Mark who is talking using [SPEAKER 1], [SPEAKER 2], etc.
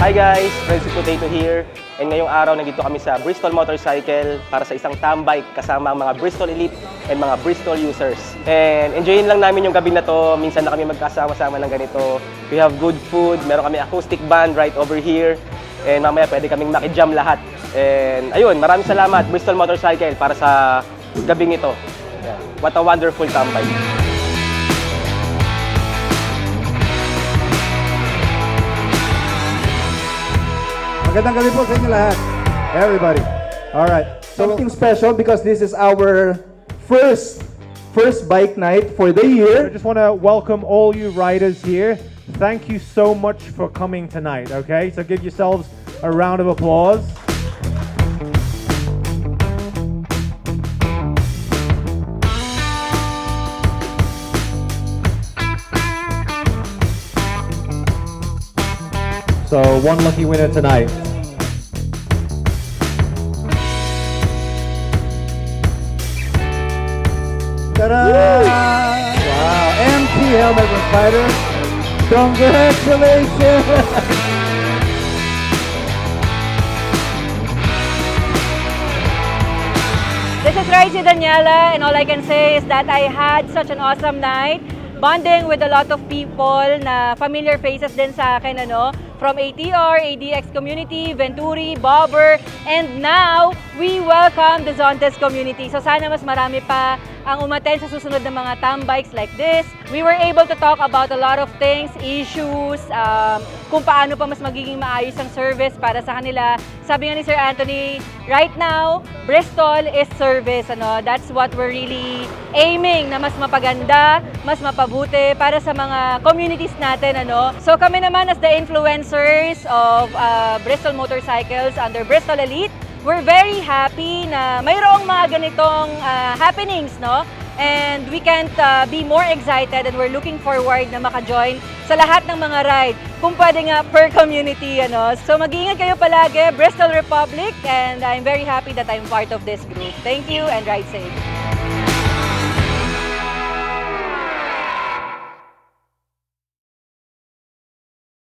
[SPEAKER 1] Hi guys, Francis Potato here. And ngayong araw nandito kami sa Bristol Motorcycle para sa isang tambike kasama ang mga Bristol Elite and mga Bristol users. And enjoyin lang namin yung gabi na to. Minsan na kami magkasama-sama ng ganito. We have good food, meron kami acoustic band right over here. And mamaya pwede kaming makijam lahat. And ayun, maraming salamat Bristol Motorcycle para sa gabing ito. Yan. What a wonderful tambike.
[SPEAKER 2] Magandang gabi po sa inyo lahat. Everybody. Alright. Something special because this is our first bike night for the year.
[SPEAKER 3] I just want to welcome all you riders here. Thank you so much for coming tonight, okay? So give yourselves a round of applause. So one lucky winner tonight.
[SPEAKER 2] Ta-da! Wow. MT Helmet Fighter. Congratulations!
[SPEAKER 4] This is Raisi Daniela, and all I can say is that I had such an awesome night, bonding with a lot of people na familiar faces din sa akin, from ATR, ADX community, Venturi, Bobber, and now we welcome the Zontes community. So sana mas marami pa ang umattend sa susunod na mga tambikes like this. We were able to talk about a lot of things, issues, kung paano pa mas magiging maayos ang service para sa kanila. Sabi nga ni Sir Anthony, right now, Bristol is service. That's what we're really aiming, na mas mapaganda, mas mapabuti para sa mga communities natin. So kami naman as the influencers of Bristol Motorcycles under Bristol Elite, we're very happy na mayroong mga ganitong happenings, and we can't be more excited, and we're looking forward na maka-join sa lahat ng mga ride, kung pwede nga per community. So mag-iingat kayo palagi, Bristol Republic, and I'm very happy that I'm part of this group. Thank you and ride safe.